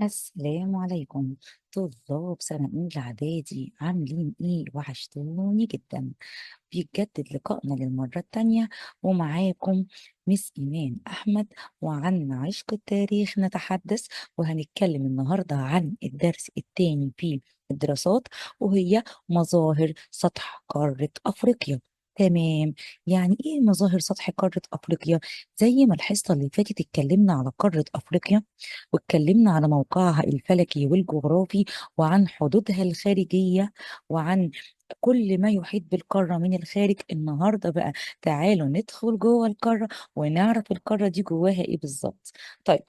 السلام عليكم. طلاب سنة أولى إعدادي عاملين إيه؟ وحشتوني جدا. بيتجدد لقائنا للمرة التانية ومعاكم مس إيمان أحمد، وعن عشق التاريخ نتحدث. وهنتكلم النهاردة عن الدرس التاني في الدراسات، وهي مظاهر سطح قارة أفريقيا. تمام. يعني إيه مظاهر سطح قارة أفريقيا؟ زي ما الحصة اللي فاتت اتكلمنا على قارة أفريقيا، واتكلمنا على موقعها الفلكي والجغرافي، وعن حدودها الخارجية، وعن كل ما يحيط بالقارة من الخارج. النهاردة بقى تعالوا ندخل جوه القارة ونعرف القارة دي جواها ايه بالظبط. طيب،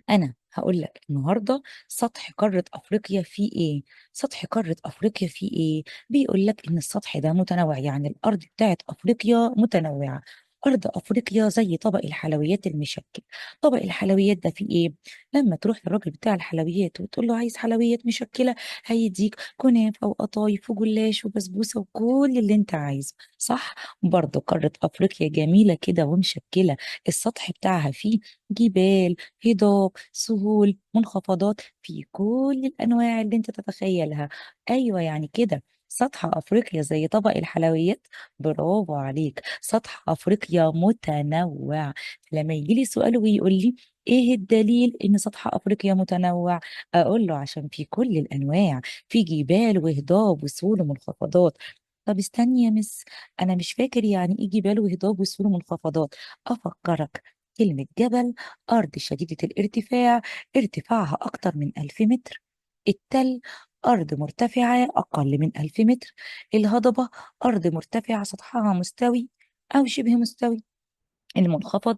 أنا هقول لك النهارده سطح قارة أفريقيا فيه إيه؟ سطح قارة أفريقيا فيه إيه؟ بيقول لك إن السطح ده متنوع، يعني الأرض بتاعت أفريقيا متنوعة. أرض أفريقيا زي طبق الحلويات المشكل. طبق الحلويات ده فيه إيه؟ لما تروح للراجل بتاع الحلويات وتقول له عايز حلويات مشكلة، هيديك كنافة وقطايف وجلاش وبسبوسة وكل اللي أنت عايزه، صح؟ برضه قارة أفريقيا جميلة كده ومشكلة. السطح بتاعها فيه جبال، هضاب، سهول، منخفضات، في كل الانواع اللي انت تتخيلها. ايوه يعني كده سطح افريقيا زي طبق الحلويات. برافو عليك، سطح افريقيا متنوع. لما يجي لي سؤال ويقول لي ايه الدليل ان سطح افريقيا متنوع، اقول له عشان في كل الانواع، في جبال وهضاب وسهول ومنخفضات. طب استني يا مس، انا مش فاكر يعني ايه جبال وهضاب وسهول ومنخفضات. افكرك، كلمة جبل أرض شديدة الارتفاع، ارتفاعها أكتر من 1000 متر. التل أرض مرتفعة أقل من 1000 متر. الهضبة أرض مرتفعة سطحها مستوي أو شبه مستوي. المنخفض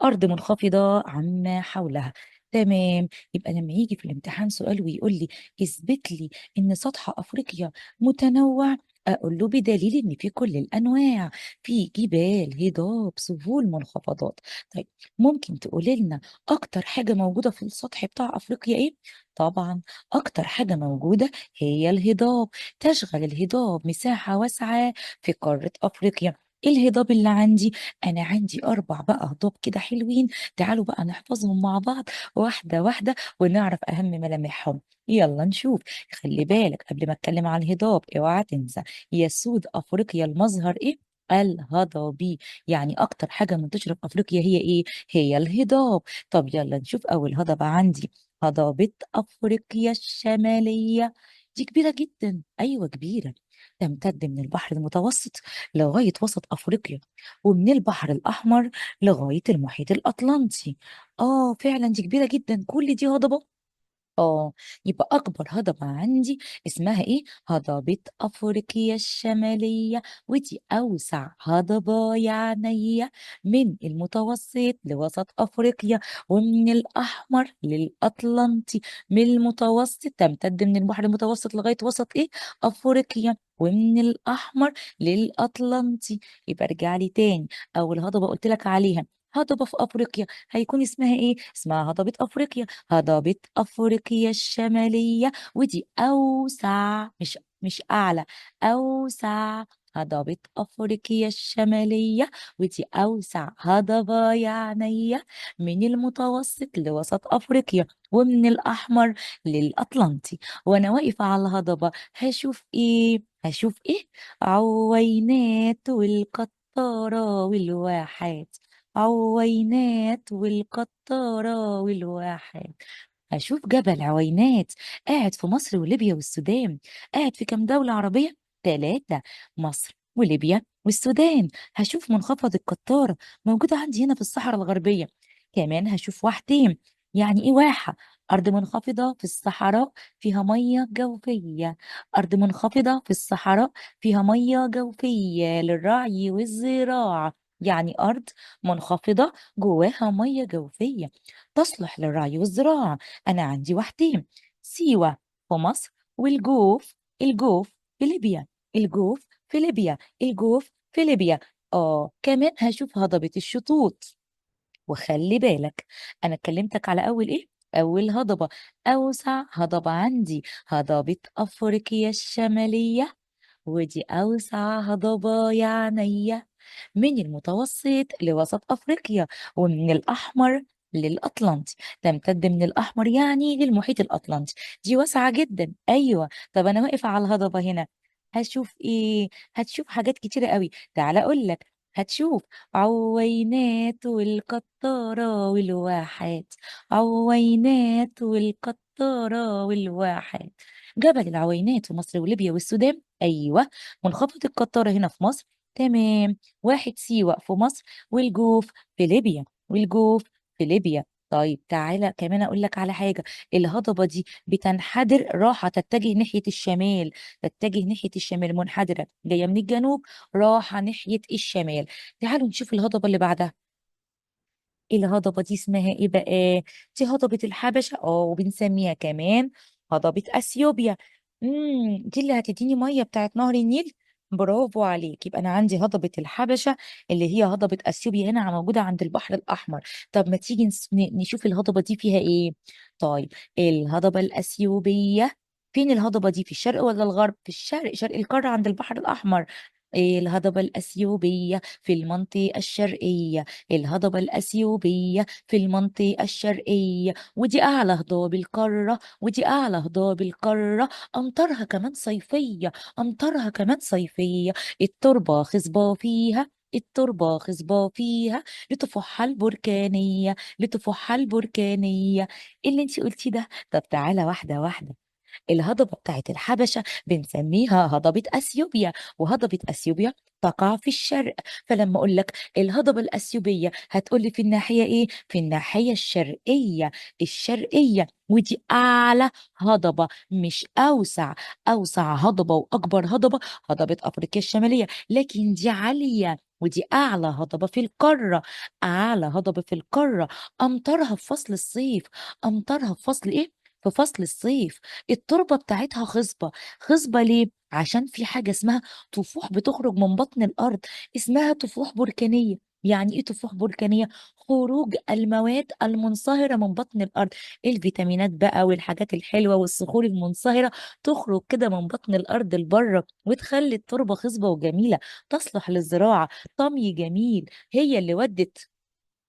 أرض منخفضة عما حولها. تمام. يبقى لما يجي في الامتحان سؤال ويقول لي اثبت لي إن سطح أفريقيا متنوع، أقول له بدليل إن في كل الأنواع، في جبال، هضاب، سهول، منخفضات. طيب، ممكن تقولي لنا أكتر حاجة موجودة في السطح بتاع أفريقيا إيه؟ طبعا أكتر حاجة موجودة هي الهضاب. تشغل الهضاب مساحة واسعة في قارة أفريقيا. إيه الهضاب اللي عندي؟ أنا عندي 4 بقى هضاب كده حلوين. تعالوا بقى نحفظهم مع بعض واحدة واحدة ونعرف أهم ملامحهم. يلا نشوف. خلي بالك قبل ما أتكلم عن الهضاب اوعى تنسى، يسود أفريقيا المظهر إيه؟ الهضبي. يعني أكتر حاجة منتشرة في أفريقيا هي إيه؟ هي الهضاب. طب يلا نشوف أول هضبة عندي. هضبة أفريقيا الشمالية. دي كبيرة جدا، أيوة كبيرة. تمتد من البحر المتوسط لغاية وسط أفريقيا، ومن البحر الأحمر لغاية المحيط الأطلنطي. فعلا دي كبيرة جدا، كل دي هضبة. اه، يبقى أكبر هضبة عندي اسمها إيه؟ هضبة أفريقيا الشمالية. ودي أوسع هضبة يعني، من المتوسط لوسط أفريقيا، ومن الأحمر للأطلنطي. من المتوسط تمتد من البحر المتوسط لغاية وسط إيه؟ أفريقيا، ومن الأحمر للأطلنطي. يبقى ارجع لي تاني. أول هضبة قلت لك عليها هضبة في أفريقيا، هيكون اسمها إيه؟ اسمها هضبة أفريقيا. هضبة أفريقيا الشمالية، ودي أوسع، مش أعلى، أوسع هضبة أفريقيا الشمالية. ودي أوسع هضبة يعني، من المتوسط لوسط أفريقيا، ومن الأحمر للأطلنطي. وأنا واقفة على الهضبة هشوف إيه؟ هشوف إيه؟ عوينات والقطارة والواحات. عوينات والقطارة والواحات. هشوف جبل عوينات قاعد في مصر وليبيا والسودان. قاعد في كام دولة عربية؟ 3، مصر وليبيا والسودان. هشوف منخفض القطارة موجودة عندي هنا في الصحراء الغربية. كمان هشوف واحتين. يعني ايه واحة؟ أرض منخفضة في الصحراء فيها مية جوفية. أرض منخفضة في الصحراء فيها مية جوفية للرعي والزراعة. يعني أرض منخفضة جواها مية جوفية تصلح للرعي والزراعة. أنا عندي واحتين، سيوة في مصر، والجوف، الجوف في ليبيا. الجوف في ليبيا، الجوف في ليبيا. كمان هشوف هضبة الشطوط. وخلي بالك، أنا اتكلمتك على أول إيه؟ أول هضبة، أوسع هضبة عندي هضبة أفريقيا الشمالية. ودي أوسع هضبة يعني، من المتوسط لوسط أفريقيا، ومن الأحمر للأطلنطي، تمتد من الأحمر يعني للمحيط الأطلنطي. دي واسعة جدا. أيوة. طب أنا واقفة على الهضبة هنا، هشوف إيه؟ هتشوف حاجات كتيرة قوي. تعالى أقول لك. هتشوف عوينات والقطارة والواحات، عوينات والقطارة والواحات. جبل العوينات في مصر وليبيا والسودان. أيوة. منخفض القطارة هنا في مصر. تمام. واحد سيوة في مصر، والجوف في ليبيا، والجوف في ليبيا. طيب تعالى كمان اقول لك على حاجه. الهضبه دي بتنحدر، راحه تتجه ناحيه الشمال، تتجه ناحيه الشمال، منحدره جايه من الجنوب، راحه ناحيه الشمال. تعالوا نشوف الهضبه اللي بعدها. الهضبة دي اسمها ايه بقى؟ دي هضبة الحبشة، وبنسميها كمان هضبة اثيوبيا. دي اللي هتديني مية بتاعت نهر النيل. برافو عليك. يبقى انا عندي هضبة الحبشة اللي هي هضبة اثيوبيا هنا موجودة عند البحر الاحمر. طب ما تيجي نشوف الهضبة دي فيها ايه. طيب، الهضبة الاثيوبية فين؟ الهضبة دي في الشرق ولا الغرب؟ في الشرق، شرق القارة عند البحر الاحمر. الهضبة الأثيوبية في المنطقة الشرقية، الهضبة الأثيوبية في المنطقة الشرقية. ودي أعلى هضاب القارة، ودي أعلى هضاب القارة. أمطارها كمان صيفية، أمطارها كمان صيفية. التربة خصبة فيها، التربة خصبة فيها لتفحها البركانية، لتفحها البركانية. إيه اللي انت قلتيه ده؟ طب تعالى واحدة واحدة. الهضبة بتاعت الحبشة بنسميها هضبة أثيوبيا، وهضبة أثيوبيا تقع في الشرق. فلما أقول لك الهضبة الأثيوبية هتقولي في الناحية إيه؟ في الناحية الشرقية، الشرقية. ودي أعلى هضبة مش أوسع. أوسع هضبة وأكبر هضبة هضبة أفريقيا الشمالية، لكن دي عالية. ودي أعلى هضبة في القارة، أعلى هضبة في القارة. أمطارها في فصل الصيف، أمطارها في فصل إيه؟ في فصل الصيف. التربة بتاعتها خصبة. خصبة ليه؟ عشان في حاجة اسمها طفوح بتخرج من بطن الأرض، اسمها طفوح بركانية. يعني ايه طفوح بركانية؟ خروج المواد المنصهرة من بطن الأرض. الفيتامينات بقى والحاجات الحلوة والصخور المنصهرة تخرج كده من بطن الأرض لبره، وتخلي التربة خصبة وجميلة، تصلح للزراعة. طمي جميل. هي اللي ودت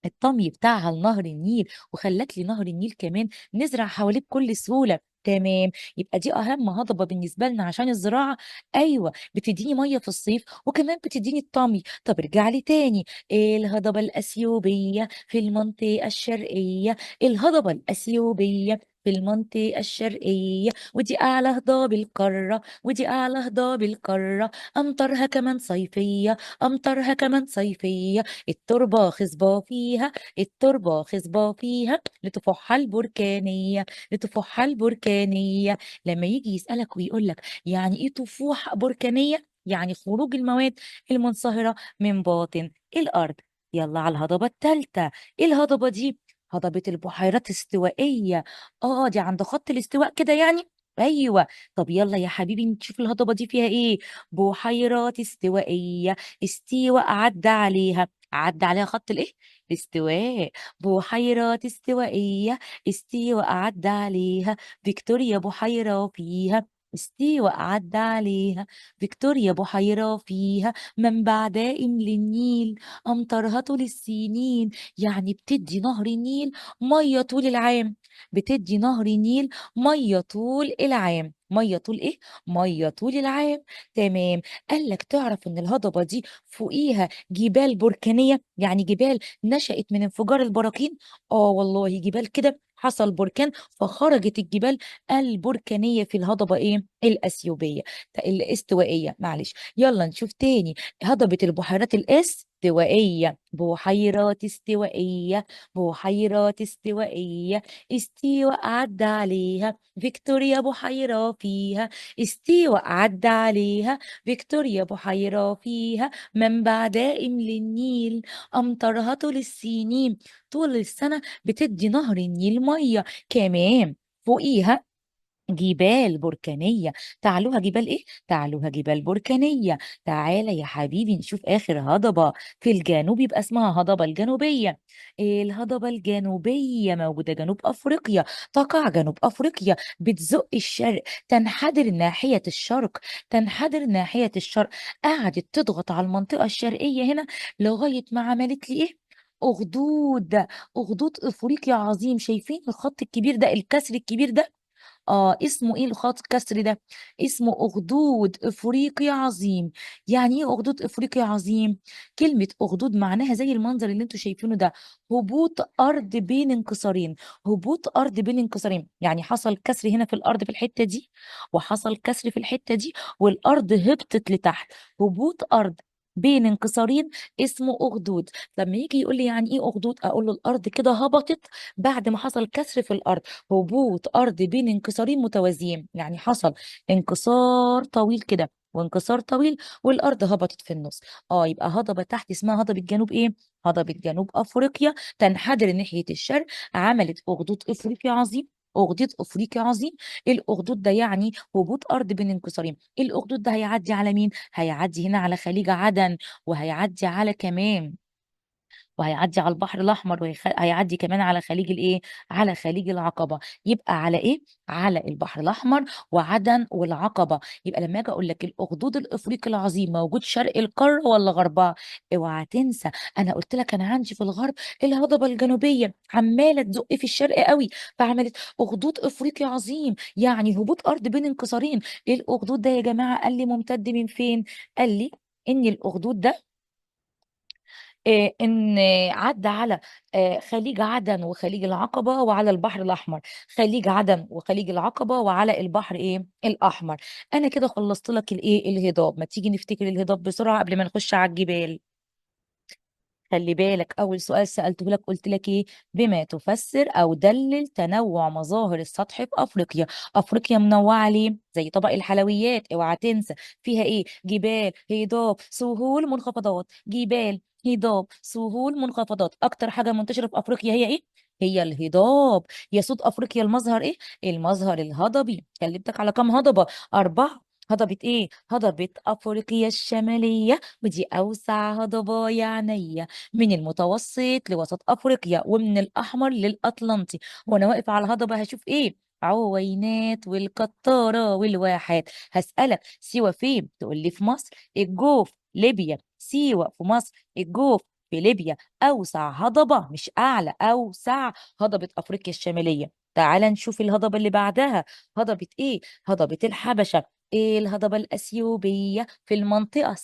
الطمي بتاعها لنهر النيل، وخلت لي نهر النيل كمان نزرع حواليه بكل سهولة. تمام. يبقى دي أهم هضبة بالنسبة لنا عشان الزراعة. أيوة، بتديني مية في الصيف وكمان بتديني الطمي. طب ارجع لي تاني. إيه الهضبة الأثيوبية في المنطقة الشرقية، الهضبة الأثيوبية في المنطقة الشرقية. ودي أعلى هضاب القارة، ودي أعلى هضاب القارة. أمطارها كمان صيفية، أمطارها كمان صيفية. التربة خصبة فيها، التربة خصبة فيها لتفحها البركانية، لتفحها البركانية. لما يجي يسألك ويقول لك يعني ايه طفوح بركانية؟ يعني خروج المواد المنصهرة من باطن الأرض. يلا على الهضبة الثالثة. ايه الهضبة دي؟ هضبة البحيرات الاستوائية. دي عند خط الاستواء كده يعني. ايوه. طب يلا يا حبيبي نشوف الهضبة دي فيها ايه. بحيرات استوائية، استيواء عدى عليها، عدى عليها خط الايه؟ الاستواء. بحيرات استوائية، استيواء عدى عليها. فيكتوريا بحيرة فيها، استيواء عدى عليها. فيكتوريا بحيرة فيها منبع دائم للنيل، أمطارها طول السنين. يعني بتدي نهر النيل مية طول العام، بتدي نهر النيل مية طول العام. مية طول ايه؟ مية طول العام. تمام. قال لك تعرف ان الهضبة دي فوقيها جبال بركانية، يعني جبال نشأت من انفجار البراكين. والله جبال كده حصل بركان فخرجت الجبال البركانية في الهضبة ايه؟ الأثيوبية، الاستوائية، معلش. يلا نشوف تاني. هضبة البحيرات الاستوائية، بحيرات استوائية، بحيرات استوائية. استيواء عدى عليها، فيكتوريا بحيرة فيها. استيواء عدى عليها، فيكتوريا بحيرة فيها منبع دائم للنيل، أمطارها طول السنين، طول السنة بتدي نهر النيل مية. كمان فوقيها جبال بركانية. تعلوها جبال ايه؟ تعلوها جبال بركانية. تعالى يا حبيبي نشوف آخر هضبة في الجنوب، يبقى اسمها هضبة الجنوبية. إيه الهضبة الجنوبية؟ موجودة جنوب أفريقيا، تقع جنوب أفريقيا، بتزق الشرق، تنحدر ناحية الشرق، تنحدر ناحية الشرق. قعدت تضغط على المنطقة الشرقية هنا لغاية ما عملت لي ايه؟ اخدود. اخدود افريقيا عظيم. شايفين الخط الكبير ده، الكسر الكبير ده؟ اسمه ايه الخط الكسر ده؟ اسمه اخدود افريقي عظيم. يعني ايه اخدود افريقي عظيم؟ كلمة اخدود معناها زي المنظر اللي انتوا شايفينه ده، هبوط ارض بين انكسارين. هبوط ارض بين انكسارين يعني حصل كسر هنا في الارض في الحتة دي، وحصل كسر في الحتة دي، والارض هبطت لتحت. هبوط ارض بين انكسارين اسمه اخدود. لما يجي يقول لي يعني ايه اخدود، اقول له الارض كده هبطت بعد ما حصل كسر في الارض. هبوط أرض بين انكسارين متوازيين، يعني حصل انكسار طويل كده وانكسار طويل، والأرض هبطت في النص. يبقى هضبة تحت اسمها هضبة جنوب ايه؟ هضبة جنوب أفريقيا، تنحدر ناحية الشرق، عملت أخدود أفريقيا عظيم. أخدود أفريقيا عظيم. الأخدود ده يعني هبوط أرض بين انكسارين. الأخدود ده هيعدي على مين؟ هيعدي هنا على خليج عدن، وهيعدي على كمان، وهيعدي على البحر الاحمر، وهيعدي كمان على خليج الايه؟ على خليج العقبه. يبقى على ايه؟ على البحر الاحمر وعدن والعقبه. يبقى لما اجي اقول لك الاخدود الافريقي العظيم موجود شرق القاره ولا غربها، اوعى تنسى انا قلت لك انا عندي في الغرب الهضبه الجنوبيه عماله تزق في الشرق قوي، فعملت اخدود افريقي عظيم، يعني هبوط ارض بين انكسارين. ايه الاخدود ده يا جماعه؟ قال لي ممتد من فين؟ قال لي ان الاخدود ده ان عدى على خليج عدن وخليج العقبة وعلى البحر الأحمر. خليج عدن وخليج العقبة وعلى البحر ايه الأحمر. انا كده خلصت لك الايه الهضاب. ما تيجي نفتكر الهضاب بسرعة قبل ما نخش على الجبال. خلي بالك اول سؤال سألته لك قلت لك ايه؟ بما تفسر او دلل تنوع مظاهر السطح في افريقيا. افريقيا منوعه ليه؟ زي طبق الحلويات، اوعى تنسى. فيها ايه؟ جبال، هضاب، سهول، منخفضات. جبال، هضاب، سهول، منخفضات. اكتر حاجه منتشره في افريقيا هي ايه؟ هي الهضاب. يسود افريقيا المظهر ايه؟ المظهر الهضبي. كلمتك على كام هضبه؟ اربعه. هضبة ايه؟ هضبة افريقيا الشمالية، ودي اوسع هضبة يعني، من المتوسط لوسط افريقيا، ومن الاحمر للاطلنطي. وانا واقف على الهضبه هشوف ايه؟ عوينات والقطاره والواحات. هسالك سيوه فين؟ تقول لي في مصر. الجوف ليبيا. سيوه في مصر، الجوف في ليبيا. اوسع هضبه، مش اعلى، اوسع هضبه افريقيا الشماليه. تعال نشوف الهضبه اللي بعدها. هضبه ايه؟ هضبه الحبشه. ايه الهضبه الاثيوبيه في المنطقه،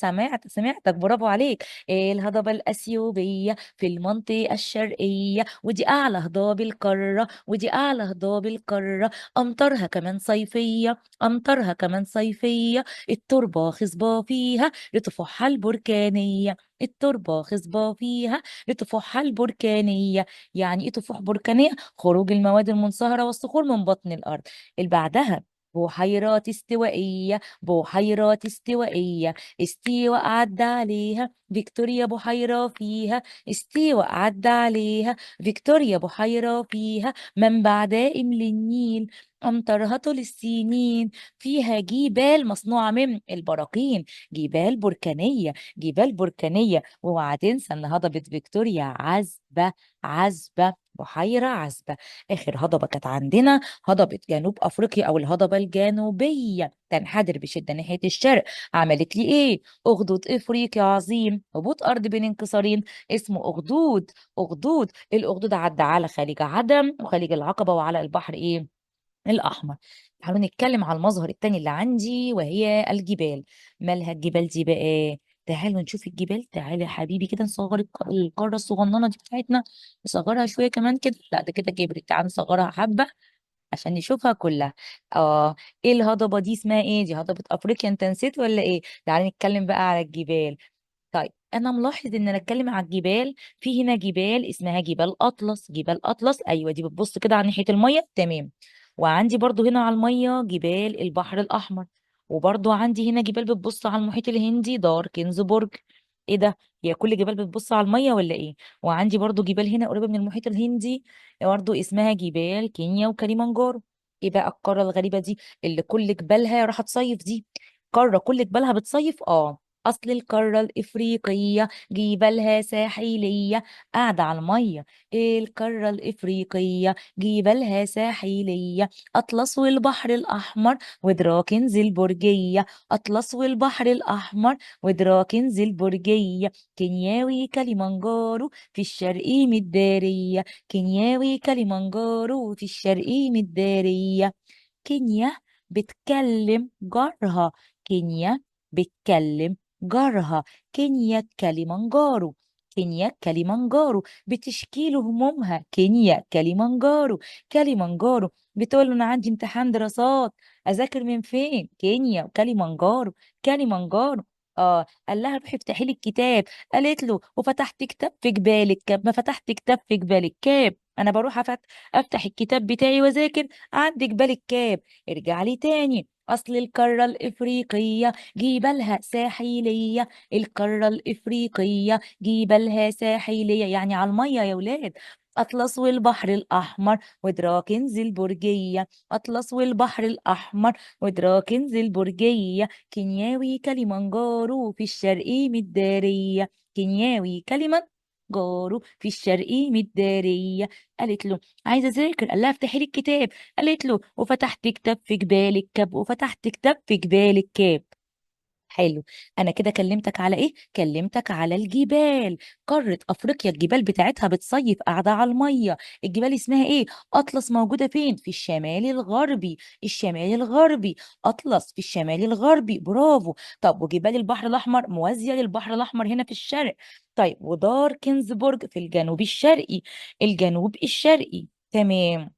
سمعتك برافو عليك. الهضبة الأثيوبية في المنطقة الشرقية، ودي أعلى هضاب القارة، ودي أعلى هضاب القارة. أمطارها كمان صيفية، أمطارها كمان صيفية. التربة خصبة فيها لطفوحها البركانية. التربة خصبة فيها لطفوحها البركانية. يعني إيه طفوح بركانية؟ خروج المواد المنصهرة والصخور من بطن الأرض. اللي بعدها بحيرات استوائية. بحيرات استوائية. استيواء عدى عليها فيكتوريا بحيرة فيها. استيواء عدى عليها فيكتوريا بحيرة فيها. منبع دائم للنيل، أمطارها طول السنين. فيها جبال مصنوعة من البراكين. جبال بركانية، جبال بركانية. واوعى تنسى ان هضبة فيكتوريا عذبة. عذبة، بحيرة عذبة. آخر هضبة كانت عندنا هضبة جنوب أفريقيا أو الهضبة الجنوبية، تنحدر بشدة ناحية الشرق. عملت لي إيه؟ أخدود إفريقي عظيم، هبوط أرض بين انكسارين، اسمه أخدود. أخدود. الأخدود عدى على خليج عدن وخليج العقبة وعلى البحر إيه؟ الأحمر. تعالوا نتكلم على المظهر التاني اللي عندي، وهي الجبال. مالها الجبال دي بقى؟ تعالوا نشوف الجبال. تعالى يا حبيبي كده نصغر القارة الصغننة دي بتاعتنا. نصغرها شوية كمان كده، لا ده كده كبرت. تعالى نصغرها حبة عشان نشوفها كلها. اه ايه الهضبة دي اسمها ايه؟ دي هضبة افريقيا، انت نسيت ولا ايه؟ تعالى نتكلم بقى على الجبال. طيب انا ملاحظ ان انا اتكلم على الجبال، في هنا جبال اسمها جبال اطلس. جبال اطلس ايوه، دي بتبص كده على ناحيه الميه، تمام. وعندي برضو هنا على الميه جبال البحر الاحمر. وبرضو عندي هنا جبال بتبص على المحيط الهندي، دار كنزبرج. ايه ده؟ هي كل جبال بتبص على الميه ولا ايه؟ وعندي برضو جبال هنا قريبه من المحيط الهندي، برضو اسمها جبال كينيا وكليمانجارو. ايه بقى القاره الغريبه دي اللي كل جبالها راح تصيف دي؟ قاره كل جبالها بتصيف؟ اه. أصل القارة الإفريقية جبالها ساحلية قاعدة على المية. القارة الإفريقية جبالها ساحلية. أطلس والبحر الأحمر ودراكنز البرجية. أطلس والبحر الأحمر ودراكنز البرجية. كينياوي كليمانجارو في الشرق مدارية. كينياوي كليمانجارو في الشرق مدارية. كينيا بتكلم جارها. كينيا بتكلم جارها. كينيا كليمانجارو. كينيا كليمانجارو بتشكي له همومها. كينيا كليمانجارو. كليمانجارو بتقول له انا عندي امتحان دراسات، اذاكر من فين؟ كينيا وكليمانجارو. كليمانجارو قال لها روحي افتحي لي الكتاب. قالت له وفتحت كتاب في جبالك كاب؟ ما فتحت كتاب في جبالك كاب، انا بروح افتح الكتاب بتاعي واذاكر عند جبالك كاب. ارجع لي تاني. أصل القارة الإفريقية جبالها ساحلية. القارة الإفريقية جبالها ساحلية يعني على المية يا ولاد. أطلس والبحر الأحمر ودراكنز البرجية. أطلس والبحر الأحمر ودراكنز البرجية. كينياوي كليمانجارو في الشرق مدارية. كينياوي كليمانجارو في الشرق مدارية. قالت له عايزة أذاكر. قال لها افتحي لي الكتاب. قالت له وفتحت كتاب في جبال الكاب. وفتحت كتاب في جبال الكاب. حلو. انا كده كلمتك على ايه؟ كلمتك على الجبال. قارة افريقيا الجبال بتاعتها بتصيف قاعدة على المية. الجبال اسمها ايه؟ اطلس موجودة فين؟ في الشمال الغربي. الشمال الغربي. اطلس في الشمال الغربي، برافو. طب وجبال البحر الاحمر موازية للبحر الاحمر هنا في الشرق. طيب ودار كنزبورج في الجنوب الشرقي. الجنوب الشرقي، تمام.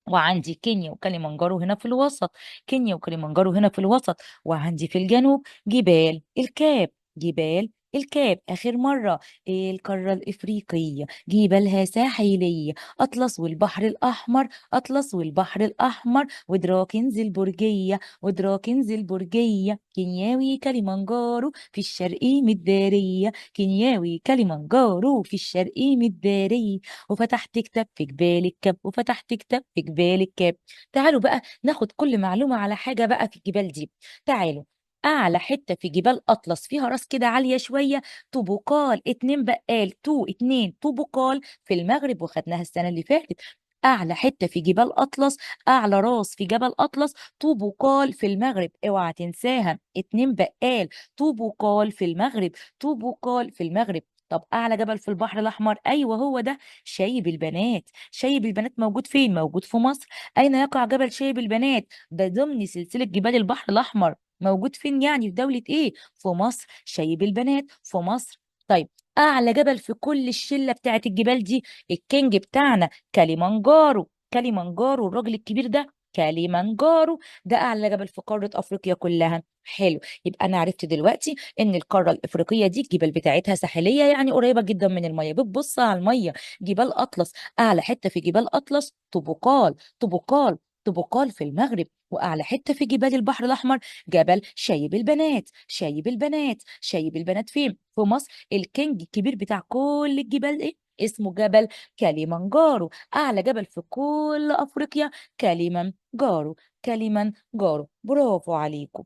وعندي كينيا وكليمانجارو هنا في الوسط. كينيا وكليمانجارو هنا في الوسط. وعندي في الجنوب جبال الكاب. جبال الكاب آخر مرة. القارة الإفريقية جبالها ساحلية. أطلس والبحر الأحمر. أطلس والبحر الأحمر ودراكنز البرجية. ودراكنز البرجية. كينياوي كليمانجارو في الشرق مدارية. كينياوي كليمانجارو في الشرق مدارية. وفتحت كتاب في جبال الكاب. وفتحت كتاب في جبال الكاب. تعالوا بقى ناخد كل معلومة على حاجة بقى في الجبال دي. تعالوا. أعلى حتة في جبال أطلس فيها راس كده عالية شوية. طوبقال اتنين بقال اتنين طوبقال في المغرب، وخدناها السنة اللي فاتت. أعلى حتة في جبال أطلس، أعلى راس في جبل أطلس طوبقال في المغرب، اوعى تنساها. اتنين بقال طوبقال في المغرب. طوبقال في المغرب. طب اعلى جبل في البحر الاحمر، ايوه هو ده شايب البنات. شايب البنات موجود فين؟ موجود في مصر. اين يقع جبل شايب البنات؟ ده ضمن سلسله جبال البحر الاحمر. موجود فين يعني؟ في دوله ايه؟ في مصر. شايب البنات في مصر. طيب اعلى جبل في كل الشله بتاعت الجبال دي، الكينج بتاعنا كليمانجارو. كليمانجارو الراجل الكبير ده كليمانجارو. ده اعلى جبل في قاره افريقيا كلها. حلو. يبقى انا عرفت دلوقتي ان القاره الافريقيه دي الجبال بتاعتها ساحليه يعني قريبه جدا من الميه، بتبص على الميه. جبال اطلس، اعلى حته في جبال اطلس طبقال. طبقال. طبقال في المغرب. واعلى حته في جبال البحر الاحمر جبل شايب البنات. شايب البنات. شايب البنات فين؟ في مصر. الكينج الكبير بتاع كل الجبال ايه؟ اسمه جبل كليمانجارو. اعلى جبل في كل افريقيا كليمانجارو. كليمانجارو، برافو عليكم.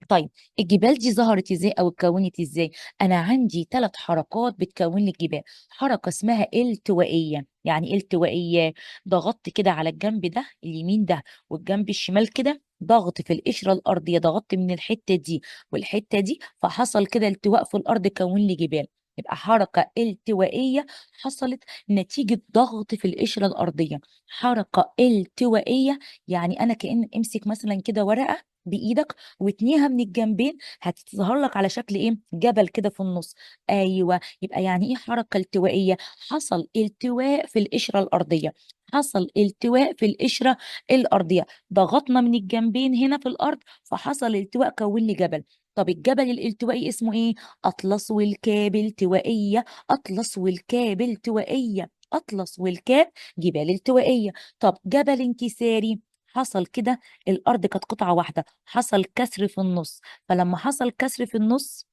طيب الجبال دي ظهرت ازاي او اتكونت ازاي؟ انا عندي ثلاث حركات بتكون لي الجبال. حركه اسمها التوائيه. يعني ايه التوائيه؟ ضغطت كده على الجنب ده اليمين ده والجنب الشمال كده، ضغط في القشره الارضيه، ضغطت من الحته دي والحته دي، فحصل كده التواء في الارض كون لي جبال. يبقى حركه التوائيه حصلت نتيجه ضغط في القشره الارضيه. حركه التوائيه يعني انا كأن امسك مثلا كده ورقه بايدك واتنيها من الجنبين، هتظهر لك على شكل ايه؟ جبل كده في النص. ايوه. يبقى يعني ايه حركه التوائيه؟ حصل التواء في القشره الارضيه. حصل التواء في القشره الارضيه. ضغطنا من الجنبين هنا في الارض فحصل التواء كون لي جبل. طب الجبل الالتوائي اسمه ايه؟ اطلس والكاب التوائيه. اطلس والكاب التوائيه. اطلس والكاب جبال التوائيه. طب جبل انكساري، حصل كده الارض كانت قطعه واحده، حصل كسر في النص. فلما حصل كسر في النص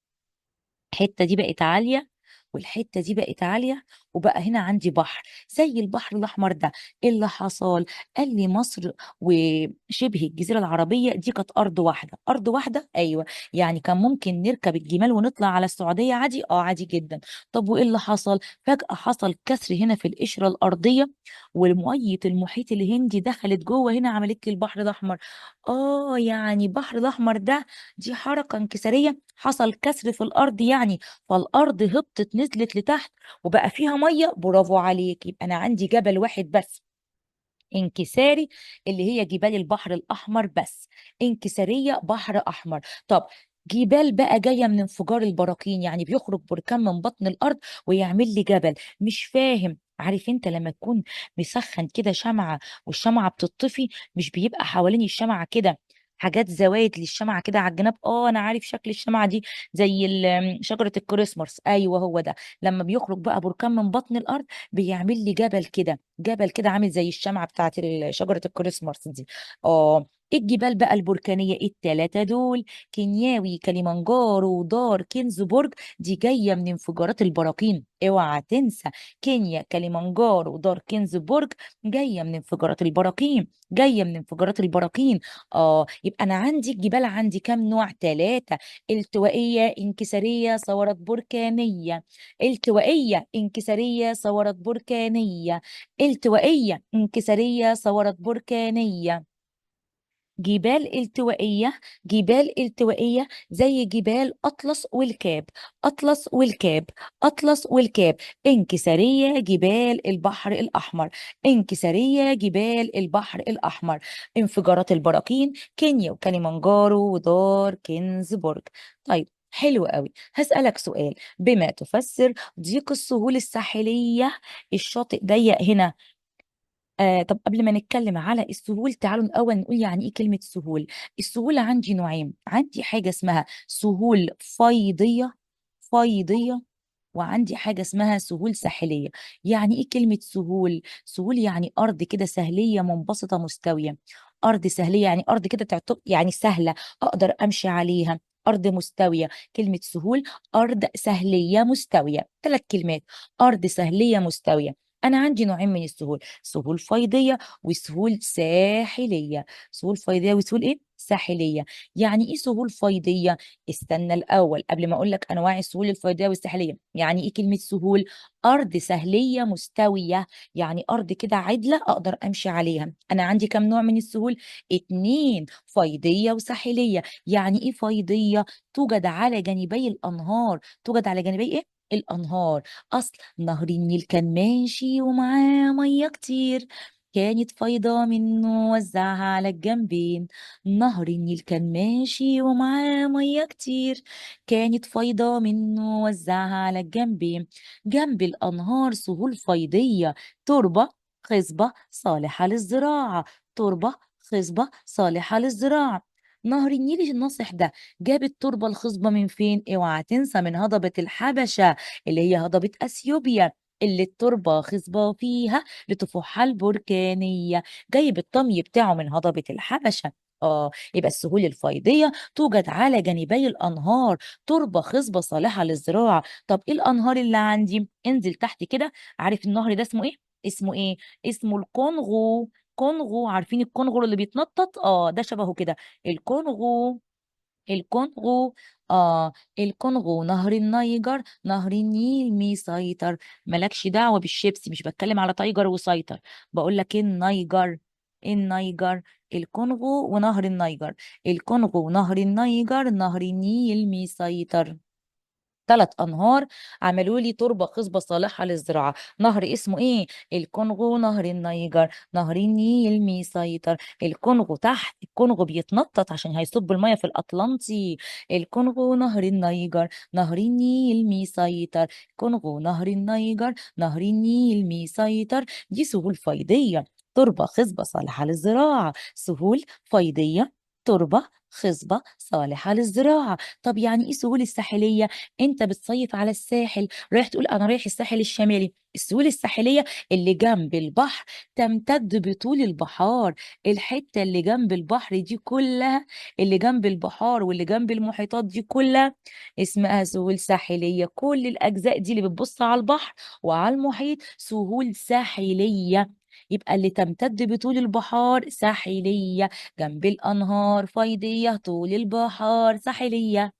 الحته دي بقت عاليه والحتة دي بقت عالية وبقى هنا عندي بحر زي البحر الأحمر ده. إيه اللي حصل؟ قال لي مصر وشبه الجزيرة العربية دي كانت أرض واحدة. أرض واحدة، أيوة. يعني كان ممكن نركب الجمال ونطلع على السعودية عادي، عادي جدا. طب وإيه اللي حصل؟ فجأة حصل كسر هنا في القشرة الأرضية، ومية المحيط الهندي دخلت جوه هنا، عملت لي البحر الأحمر. يعني البحر الأحمر ده دي حركة انكسارية، حصل كسر في الأرض يعني، فالأرض هبطت نزلت لتحت وبقى فيها مية. برافو عليك، يبقى أنا عندي جبل واحد بس انكساري، اللي هي جبال البحر الأحمر بس، انكسارية بحر أحمر. طب جبال بقى جاية من انفجار البراكين، يعني بيخرج بركان من بطن الأرض ويعمل لي جبل. مش فاهم؟ عارف انت لما تكون مسخن كده شمعة والشمعة بتطفي، مش بيبقى حوالين الشمعة كده حاجات زوايد للشمعة كده على الجناب؟ انا عارف شكل الشمعة دي زي شجرة الكريسماس. ايوه هو ده. لما بيخرج بقى بركان من بطن الأرض بيعمل لي جبل كده، جبل كده عامل زي الشمعة بتاعت شجرة الكريسماس دي. اه الجبال بقى البركانية التلاتة دول، كينياوي، كليمانجارو، ودار، كنزبورج، دي جاية من انفجارات البراكين. اوعى تنسى، كينيا، كليمانجارو، ودار، كنزبورج، جاية من انفجارات البراكين، جاية من انفجارات البراكين. يبقى انا عندي الجبال عندي كام نوع؟ تلاتة: التوائية، انكسارية، ثورات بركانية. التوائية، انكسارية، ثورات بركانية. التوائية، انكسارية، ثورات بركانية. جبال التوائية، جبال التوائية زي جبال أطلس والكاب، أطلس والكاب، أطلس والكاب. انكسارية جبال البحر الأحمر، انكسارية جبال البحر الأحمر. انفجارات البراكين كينيا وكليمانجارو ودار كنزبورج. طيب حلو قوي. هسألك سؤال: بما تفسر ضيق السهول الساحلية؟ الشاطئ ضيق هنا. طب قبل ما نتكلم على السهول، تعالوا الأول نقول يعني إيه كلمة سهول. السهول عندي نوعين: عندي حاجة اسمها سهول فيضية، فيضية، وعندي حاجة اسمها سهول ساحلية. يعني ايه كلمة سهول؟ سهول يعني أرض كده سهلية منبسطة مستوية. أرض سهلية يعني أرض كده يعني سهلة، أقدر أمشي عليها. أرض مستوية. كلمة سهول أرض سهلية مستوية. ثلاث كلمات: أرض سهلية مستوية. أنا عندي نوعين من السهول: سهول فيضية وسهول ساحلية. سهول فيضية وسهول إيه؟ ساحلية. يعني إيه سهول فيضية؟ استنى الأول قبل ما أقول لك أنواع السهول الفيضية والساحلية. يعني إيه كلمة سهول؟ أرض سهلية مستوية، يعني أرض كده عدلة أقدر أمشي عليها. أنا عندي كم نوع من السهول؟ اتنين: فيضية وساحلية. يعني إيه فيضية؟ توجد على جانبي الأنهار. توجد على جانبي إيه؟ الأنهار. أصل نهر النيل كان ماشي ومعاه مية كتير، كانت فايضة منه وزعها على الجنبين. نهر النيل كان ماشي ومعاه مية كتير، كانت فايضة منه وزعها على الجنبين. جنب الأنهار سهول فيضية، تربة خصبة صالحة للزراعة، تربة خصبة صالحة للزراعة. نهر النيل الناصح ده جاب التربة الخصبة من فين؟ اوعى تنسى، من هضبة الحبشة، اللي هي هضبة أثيوبيا، اللي التربة خصبة فيها لطفوحها البركانية. جايب الطمي بتاعه من هضبة الحبشة. يبقى السهول الفيضية توجد على جانبي الأنهار، تربة خصبة صالحة للزراعة. طب إيه الأنهار اللي عندي؟ انزل تحت كده. عارف النهر ده اسمه إيه؟ اسمه إيه؟ اسمه الكونغو. كونغو، عارفين الكونغو اللي بيتنطط؟ ده شبهه كده، الكونغو. الكونغو. آه الكونغو. نهر النيجر، نهر النيل مسيطر. مالكش دعوة بالشيبسي، مش بتكلم على تايجر وسيطر، بقول لك النيجر، النيجر. الكونغو ونهر النيجر، الكونغو ونهر النيجر، نهر النيل مسيطر. ثلاث انهار عملوا لي تربه خصبه صالحه للزراعه. نهر اسمه ايه؟ الكونغو، نهر النيجر، نهر النيل مسيطر. الكونغو تحت، الكونغو بيتنطط عشان هيصب الميه في الاطلنطي. الكونغو، نهر النيجر، نهر النيل مسيطر. الكونغو، نهر النيجر، نهر النيل مسيطر. دي سهول فيضيه، تربه خصبه صالحه للزراعه. سهول فيضيه، تربه خصبة صالحة للزراعة. طب يعني إيه سهول الساحلية؟ أنت بتصيف على الساحل، رايح تقول أنا رايح الساحل الشمالي. السهول الساحلية اللي جنب البحر تمتد بطول البحار. الحتة اللي جنب البحر دي كلها، اللي جنب البحار واللي جنب المحيطات دي كلها اسمها سهول ساحلية. كل الأجزاء دي اللي بتبص على البحر وعلى المحيط سهول ساحلية. يبقى اللي تمتد بطول البحار ساحلية، جنب الأنهار فيضية طول البحار ساحلية،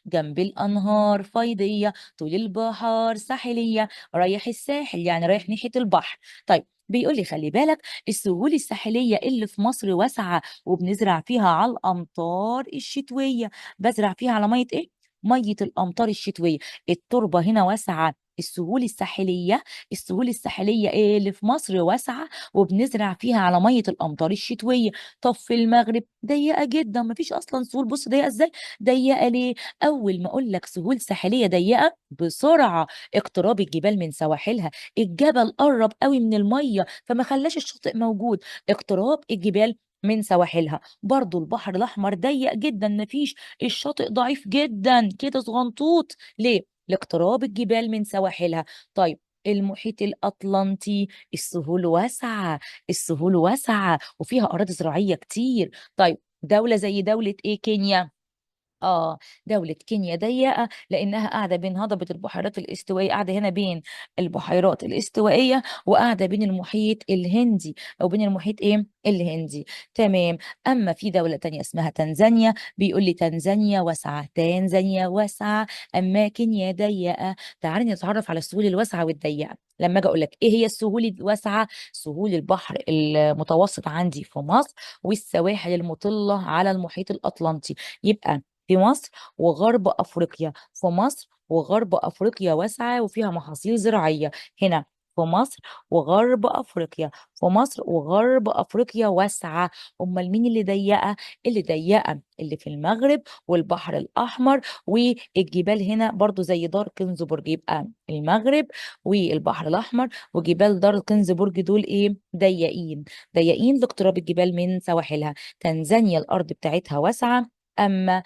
جنب الأنهار فيضية طول البحار ساحلية. رايح الساحل يعني رايح ناحية البحر. طيب بيقول لي خلي بالك، السهول الساحلية اللي في مصر واسعة وبنزرع فيها على الأمطار الشتوية. بزرع فيها على مية إيه؟ مية الأمطار الشتوية. التربة هنا واسعة. السهول الساحلية، السهول الساحلية إيه اللي في مصر واسعة وبنزرع فيها على مية الأمطار الشتوية. طب في المغرب ضيقة جدا، مفيش أصلا سهول. بص ضيقة إزاي؟ ضيقة ليه؟ أول ما أقول لك سهول ساحلية ضيقة بسرعة اقتراب الجبال من سواحلها. الجبل قرب قوي من المية فما خلاش الشاطئ موجود. اقتراب الجبال من سواحلها. برضو البحر الأحمر ضيق جدا، مفيش، الشاطئ ضعيف جدا كده صغنطوط. ليه؟ لاقتراب الجبال من سواحلها. طيب المحيط الأطلنطي السهول واسعة، السهول واسعة وفيها أراضي زراعية كتير. طيب دولة زي دولة إيه؟ كينيا. دولة كينيا ضيقة لأنها قاعدة بين هضبة البحيرات الاستوائية، قاعدة هنا بين البحيرات الاستوائية وقاعدة بين المحيط الهندي، أو بين المحيط إيه؟ الهندي. تمام. أما في دولة تانية اسمها تنزانيا، بيقول لي تنزانيا واسعة، تنزانيا واسعة أما كينيا ضيقة. تعالي نتعرف على السهول الواسعة والضيقة. لما اجي اقول لك ايه هي السهول الواسعه، سهول البحر المتوسط عندي في مصر والسواحل المطله على المحيط الاطلنطي. يبقى في مصر وغرب أفريقيا، في مصر وغرب أفريقيا واسعة وفيها محاصيل زراعية. هنا في مصر وغرب أفريقيا، في مصر وغرب أفريقيا واسعة. أمال مين اللي ضيقة؟ اللي ضيقة اللي في المغرب والبحر الأحمر والجبال هنا برضو زي دار كنزبرج. يبقى المغرب والبحر الأحمر وجبال دار كنزبرج دول إيه؟ ضيقين، ضيقين لاقتراب الجبال من سواحلها. تنزانيا الأرض بتاعتها واسعة، أما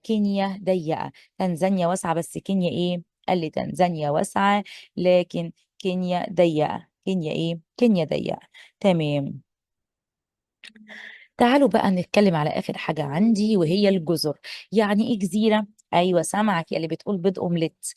كينيا ضيقة. تنزانيا واسعة بس كينيا إيه؟ قال لي تنزانيا واسعة لكن كينيا ضيقة. كينيا إيه؟ كينيا ضيقة. تمام. تعالوا بقى نتكلم على آخر حاجة عندي وهي الجزر. يعني إيه جزيرة؟ أيوة سامعك يا اللي بتقول بيض أومليت.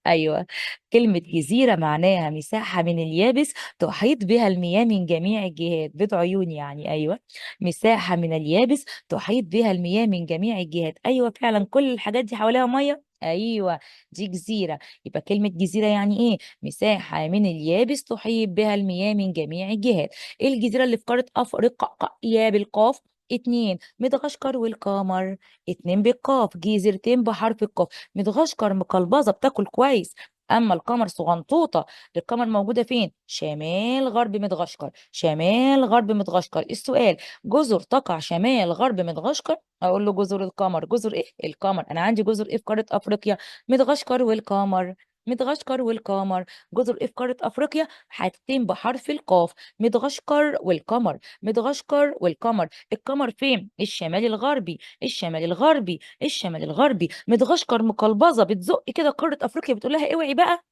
أيوة، كلمة جزيرة معناها مساحة من اليابس تحيط بها المياه من جميع الجهات. بيض عيون يعني. أيوة، مساحة من اليابس تحيط بها المياه من جميع الجهات. أيوة فعلا كل الحاجات دي حواليها مية. أيوة دي جزيرة. يبقى كلمة جزيرة يعني إيه؟ مساحة من اليابس تحيط بها المياه من جميع الجهات. ايه الجزيرة اللي في قارة افريقيا بالقاف؟ اتنين، مدغشقر والقمر. اتنين بالقاف، جزيرتين بحرف القاف. مدغشقر مقلبظة بتاكل كويس، اما القمر صغنطوطة. القمر موجودة فين؟ شمال غرب مدغشقر، شمال غرب مدغشقر. السؤال، جزر تقع شمال غرب مدغشقر؟ اقول له جزر القمر. جزر ايه؟ القمر. انا عندي جزر ايه في قارة افريقيا؟ مدغشقر والقمر، مدغشقر والقمر. جزر ايه في قارة افريقيا؟ حاجتين بحرف القاف، مدغشقر والقمر، مدغشقر والقمر. القمر فين؟ الشمال الغربي، الشمال الغربي، الشمال الغربي. مدغشقر مقلبظه بتزق كده قاره افريقيا بتقول لها اوعي بقى،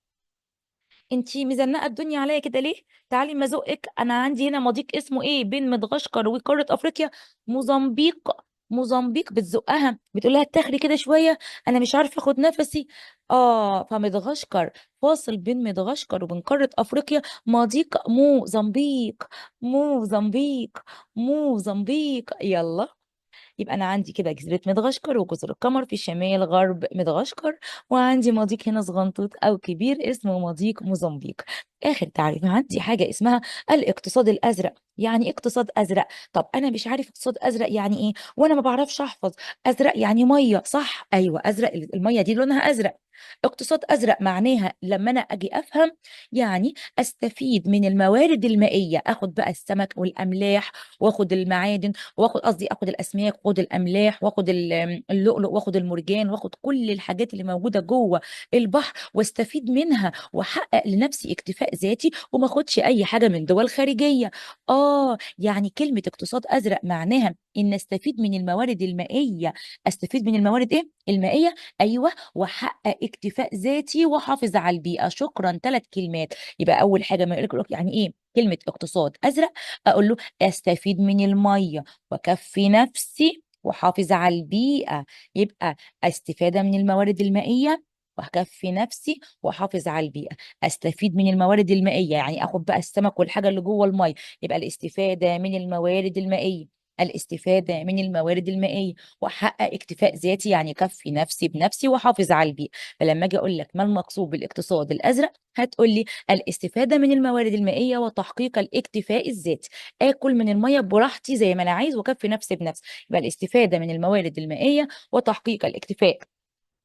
انتي مزنقه الدنيا عليا كده ليه؟ تعالي ما ازقك. انا عندي هنا مضيق اسمه ايه بين مدغشقر وقاره افريقيا؟ موزمبيق. موزمبيق بتزقها بتقول لها اتاخري كده شويه، انا مش عارفه اخد نفسي. فمدغشقر فاصل بين مدغشقر وبين قاره افريقيا مضيق موزمبيق، موزمبيق، موزمبيق. يلا، يبقى أنا عندي كده جزيرة مدغشقر وجزر القمر في شمال غرب مدغشقر، وعندي مضيق هنا صغنطوط أو كبير اسمه مضيق موزمبيق. آخر تعريف عندي حاجة اسمها الاقتصاد الأزرق. يعني إيه اقتصاد أزرق؟ طب أنا مش عارف اقتصاد أزرق يعني إيه وأنا ما بعرفش أحفظ. أزرق يعني مية صح؟ أيوة أزرق، المية دي لونها أزرق. اقتصاد أزرق معناها لما أنا أجي أفهم، يعني أستفيد من الموارد المائية، أخد بقى السمك والأملاح واخد المعادن واخد قصدي اخد الاسماك واخد الاملاح واخد اللؤلؤ واخد المرجان واخد كل الحاجات اللي موجوده جوه البحر واستفيد منها واحقق لنفسي اكتفاء ذاتي وما اخدش اي حاجه من دول خارجيه. يعني كلمه اقتصاد ازرق معناها إن أستفيد من الموارد المائية. أستفيد من الموارد إيه؟ المائية. أيوه، وأحقق اكتفاء ذاتي وأحافظ على البيئة. شكرا، 3 كلمات. يبقى أول حاجة ما يقول لك يعني إيه كلمة اقتصاد أزرق، أقول له أستفيد من المية وأكفي نفسي وأحافظ على البيئة. يبقى استفادة من الموارد المائية وأكفي نفسي وأحافظ على البيئة. أستفيد من الموارد المائية يعني آخد بقى السمك والحاجة اللي جوه المية، يبقى الاستفادة من الموارد المائية. الاستفادة من الموارد المائية وأحقق اكتفاء ذاتي يعني كفي نفسي بنفسي وأحافظ على البيئة. فلما أجي أقول لك ما المقصود بالاقتصاد الأزرق، هتقول لي الاستفادة من الموارد المائية وتحقيق الاكتفاء الذاتي. آكل من المية براحتي زي ما أنا عايز وأكفي نفسي بنفسي. يبقى الاستفادة من الموارد المائية وتحقيق الاكتفاء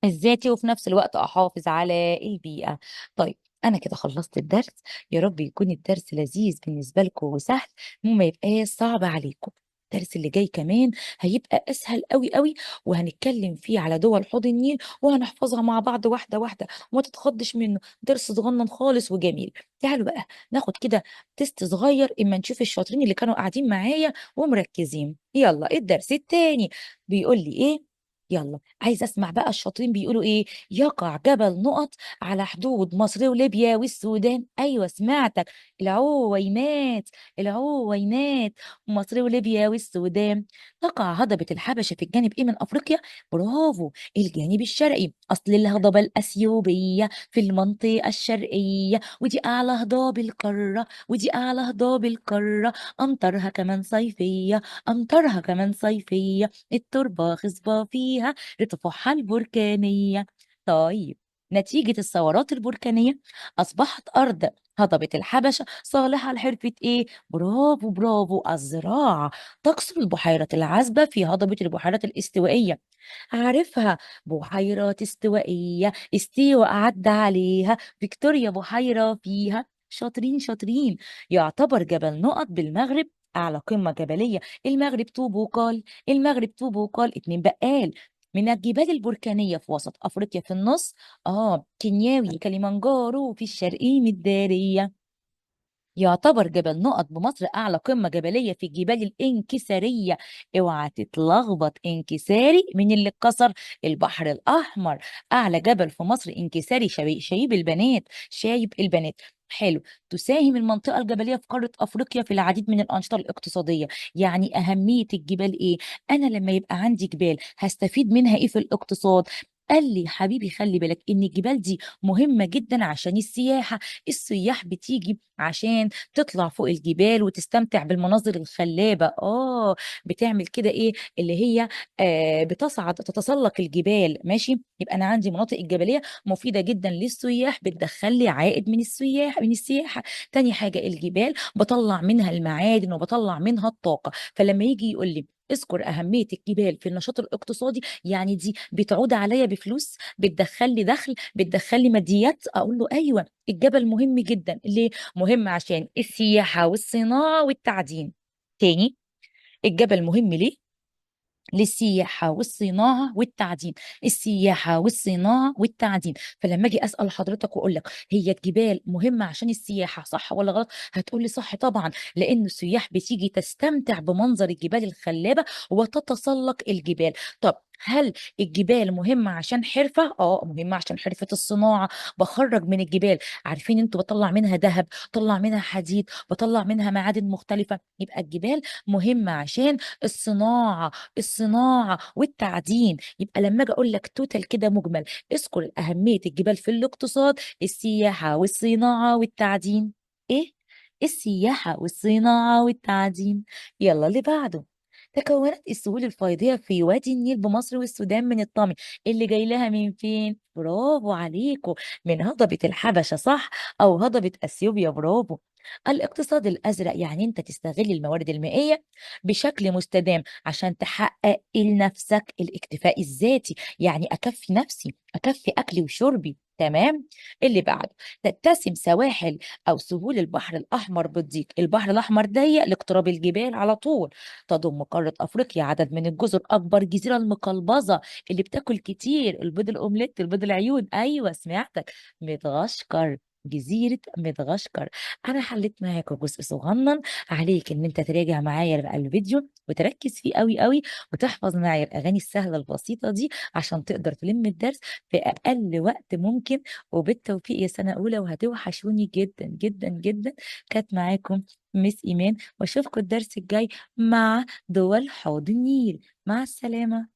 الذاتي وفي نفس الوقت احافظ على البيئة. طيب، انا كده خلصت الدرس. يا رب يكون الدرس لذيذ بالنسبة لكم وسهل وما يبقاش صعب عليكم. الدرس اللي جاي كمان هيبقى اسهل قوي قوي، وهنتكلم فيه على دول حوض النيل وهنحفظها مع بعض واحدة واحدة وما تتخضش منه. درس صغنن خالص وجميل. تعالوا بقى ناخد كده تيست صغير اما نشوف الشاطرين اللي كانوا قاعدين معايا ومركزين. يلا الدرس التاني بيقول لي ايه. يلا عايز اسمع بقى الشاطرين بيقولوا ايه. يقع جبل نقط على حدود مصر وليبيا والسودان. ايوه سمعتك. العوينات. العوينات. مصر وليبيا والسودان. تقع هضبة الحبشة في الجانب ايه من افريقيا؟ برافو، الجانب الشرقي. اصل الهضبة الاثيوبية في المنطقة الشرقية، ودي اعلى هضاب القارة، ودي اعلى هضاب القارة. امطارها كمان صيفية، امطارها كمان صيفية. التربة خصبة فيها لطفوحها البركانية. طيب، نتيجة الثورات البركانية أصبحت أرض هضبة الحبشة صالحة لحرفة إيه؟ برافو برافو، الزراعة. تقصد البحيرات العذبة في هضبة البحيرات الاستوائية. عارفها، بحيرات استوائية، استوى عدى عليها، فيكتوريا بحيرة فيها. شاطرين شاطرين. يعتبر جبل نقط بالمغرب أعلى قمة جبلية. المغرب طوب وقال، المغرب طوب وقال، اتنين بقال. من الجبال البركانية في وسط أفريقيا في النص، كينياوي كليمانجارو في الشرقية الدارية. يعتبر جبل نقط بمصر أعلى قمة جبلية في الجبال الانكسارية. اوعى تتلخبط، انكساري من اللي اتكسر. البحر الأحمر. أعلى جبل في مصر انكساري، شايب البنات، شايب البنات. حلو. تساهم المنطقة الجبلية في قارة أفريقيا في العديد من الأنشطة الاقتصادية. يعني أهمية الجبال إيه؟ أنا لما يبقى عندي جبال هستفيد منها إيه في الاقتصاد؟ قال لي حبيبي خلي بالك ان الجبال دي مهمة جدا عشان السياحة. السياح بتيجي عشان تطلع فوق الجبال وتستمتع بالمناظر الخلابة. بتعمل كده ايه اللي هي بتصعد تتسلق الجبال. ماشي، يبقى انا عندي مناطق الجبلية مفيدة جدا للسياح، بتدخل لي عائد من السياح من السياحة. تاني حاجة الجبال بطلع منها المعادن وبطلع منها الطاقة. فلما يجي يقول لي اذكر أهمية الجبال في النشاط الاقتصادي، يعني دي بتعود عليا بفلوس، بتدخل لي دخل، بتدخل لي ماديات. أقول له أيوة، الجبل مهم جدا. ليه؟ مهم عشان السياحة والصناعة والتعدين. تاني، الجبل مهم ليه؟ للسياحة والصناعة والتعدين. السياحة والصناعة والتعدين. فلما اجي اسال حضرتك واقول لك هي الجبال مهمة عشان السياحة، صح ولا غلط؟ هتقول لي صح طبعا، لان السياح بتيجي تستمتع بمنظر الجبال الخلابة وتتسلق الجبال. طب هل الجبال مهمة عشان حرفة؟ مهمة عشان حرفة الصناعة. بخرج من الجبال، عارفين انتوا، بطلع منها ذهب، بطلع منها حديد، بطلع منها معادن مختلفة. يبقى الجبال مهمة عشان الصناعة، الصناعة والتعدين. يبقى لما اجي اقول لك توتال كده مجمل، اذكر أهمية الجبال في الاقتصاد، السياحة والصناعة والتعدين. ايه؟ السياحة والصناعة والتعدين. يلا اللي بعده. تكونت السهول الفيضية في وادي النيل بمصر والسودان من الطمي. اللي جاي لها من فين؟ برافو عليكم، من هضبة الحبشة صح، أو هضبة أثيوبيا. برافو. الاقتصاد الأزرق يعني أنت تستغل الموارد المائية بشكل مستدام عشان تحقق لنفسك الاكتفاء الذاتي. يعني أكفي نفسي، أكفي أكلي وشربي. تمام. اللي بعده، تتسم سواحل أو سهول البحر الأحمر بالضيق. البحر الأحمر ضيق لاقتراب الجبال على طول. تضم قارة أفريقيا عدد من الجزر. أكبر جزيرة المقلبظة اللي بتاكل كتير، البيض الأومليت، البيض العيون. أيوة سمعتك، مدغشقر. جزيرة مدغشقر. أنا حليت معاكم جزء صغنن، عليك إن أنت تراجع معايا بقى الفيديو وتركّز فيه أوي، أوي، وتحفظ معايا الأغاني السهلة البسيطة دي عشان تقدر تلِم الدرس في أقل وقت ممكن، وبالتوفيق يا سنة أولى وهتوحشوني جدًا، جدًا، جدًا. كانت معاكم مس إيمان، وأشوفكم الدرس الجاي مع دول حوض النيل. مع السلامة.